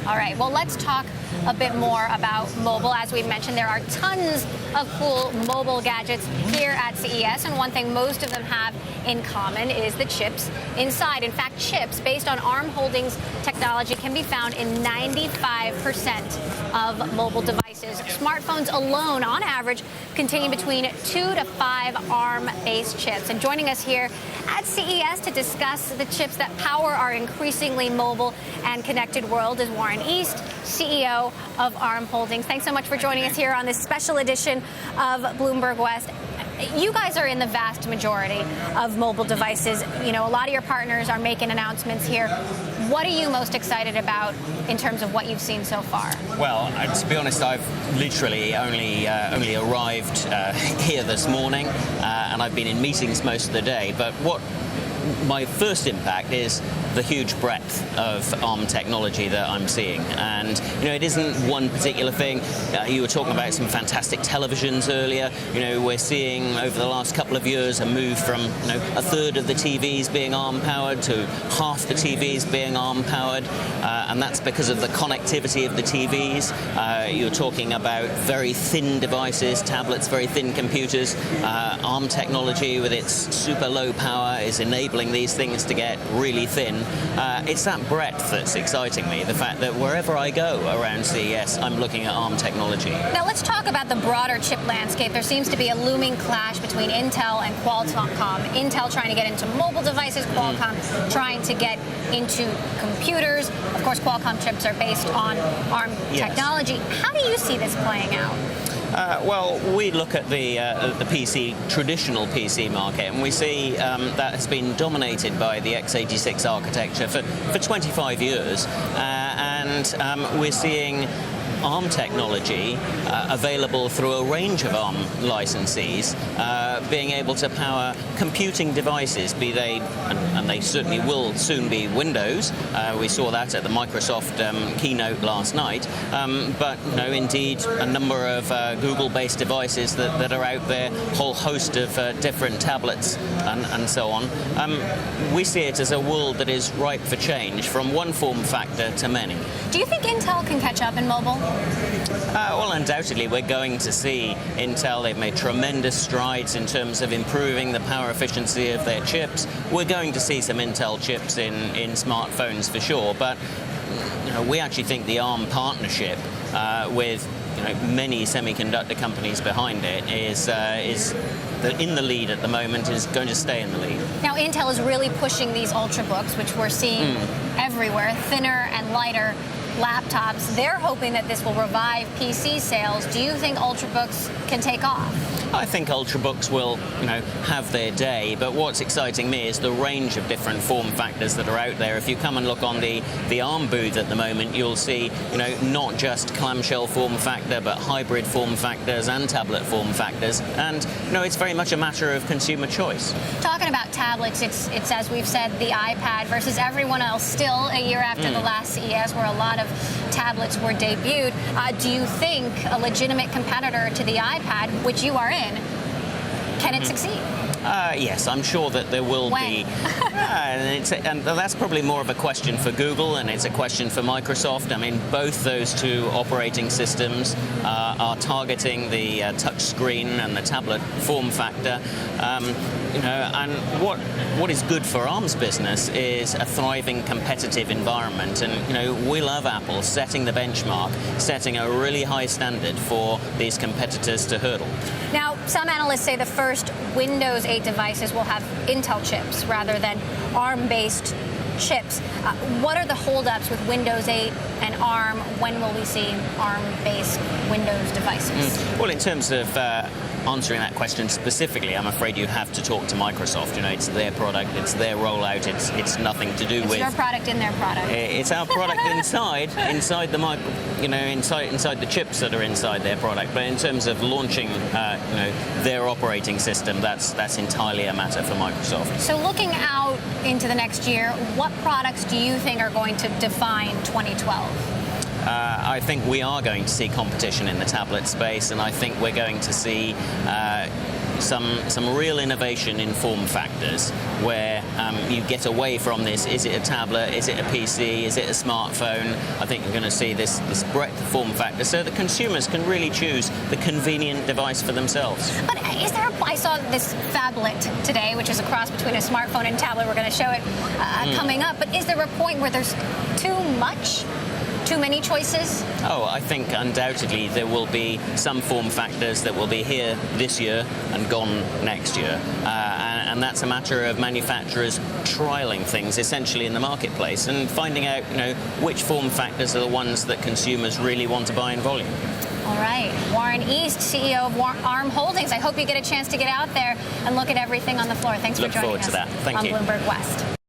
All right, well, let's talk a bit more about mobile. As we mentioned, there are tons of cool mobile gadgets here at CES, and one thing most of them have in common is the chips inside. In fact, chips based on ARM Holdings technology can be found in 95% of mobile devices. Smartphones alone, on average, contain between 2 to 5 ARM-based chips. And joining us here at CES to discuss the chips that power our increasingly mobile and connected world is Warren East, CEO of ARM Holdings. Thanks so much for joining us here on this special edition of Bloomberg West. You guys are in the vast majority of mobile devices. You know, a lot of your partners are making announcements here. What are you most excited about in terms of what you've seen so far? Well, to be honest, I've literally only arrived here this morning, and I've been in meetings most of the day. But what my first impact is the huge breadth of ARM technology that I'm seeing. And, you know, it isn't one particular thing. You were talking about some fantastic televisions earlier. You know, we're seeing over the last couple of years a move from, you know, a third of the TVs being ARM-powered to half the TVs being ARM-powered. And that's because of the connectivity of the TVs. You're talking about very thin devices, tablets, very thin computers. ARM technology with its super low power is enabling these things to get really thin. It's that breadth that's exciting me, the fact that wherever I go around CES, I'm looking at ARM technology. Now let's talk about the broader chip landscape. There seems to be a looming clash between Intel and Qualcomm. Intel trying to get into mobile devices, Qualcomm trying to get into computers. Of course, Qualcomm chips are based on ARM technology. How do you see this playing out? Well, we look at the traditional PC market, and we see that has been dominated by the x86 architecture for 25 years, and we're seeing ARM technology available through a range of ARM licensees, being able to power computing devices, be they, and they certainly will soon be Windows. We saw that at the Microsoft keynote last night. But no, indeed, a number of Google-based devices that are out there, a whole host of different tablets and so on. We see it as a world that is ripe for change, from one form factor to many. Do you think Intel can catch up in mobile? Well, undoubtedly, we're going to see Intel. They've made tremendous strides in terms of improving the power efficiency of their chips. We're going to see some Intel chips in smartphones for sure, but you know, we actually think the ARM partnership with many semiconductor companies behind it is in the lead at the moment, is going to stay in the lead. Now, Intel is really pushing these Ultrabooks, which we're seeing everywhere, thinner and lighter laptops. They're hoping that this will revive PC sales. Do you think Ultrabooks can take off? I think Ultrabooks will, have their day, but what's exciting me is the range of different form factors that are out there. If you come and look on the ARM booth at the moment, you'll see, not just clamshell form factor, but hybrid form factors and tablet form factors. And, it's very much a matter of consumer choice. Talking about tablets, it's as we've said, the iPad versus everyone else. Still, a year after the last CES, where a lot of tablets were debuted, do you think a legitimate competitor to the iPad, which you are in, can it succeed? Yes, I'm sure that there will be. And that's probably more of a question for Google, and it's a question for Microsoft. I mean, both those two operating systems are targeting the touch screen and the tablet form factor. And what is good for ARM's business is a thriving competitive environment. And, we love Apple setting the benchmark, setting a really high standard for these competitors to hurdle. Now, some analysts say the first Windows 8 devices will have Intel chips rather than ARM-based chips. What are the holdups with Windows 8 and ARM? When will we see ARM-based Windows devices? Well, in terms of answering that question specifically, I'm afraid you have to talk to Microsoft. It's their product, it's their rollout, it's nothing to do with... It's your product in their product. It's our product inside the inside the chips that are inside their product. But in terms of launching, their operating system, that's entirely a matter for Microsoft. So looking out into the next year, what products do you think are going to define 2012? I think we are going to see competition in the tablet space, and I think we're going to see some real innovation in form factors where you get away from this, is it a tablet, is it a PC, is it a smartphone? I think you're going to see this breadth of form factor so that consumers can really choose the convenient device for themselves. But I saw this phablet today, which is a cross between a smartphone and tablet. We're going to show it coming up. But is there a point where there's too much? Too many choices? Oh, I think undoubtedly there will be some form factors that will be here this year and gone next year. And that's a matter of manufacturers trialing things essentially in the marketplace and finding out, which form factors are the ones that consumers really want to buy in volume. All right. Warren East, CEO of ARM Holdings. I hope you get a chance to get out there and look at everything on the floor. Thanks for joining us Look forward to that. Thank you. On Bloomberg West.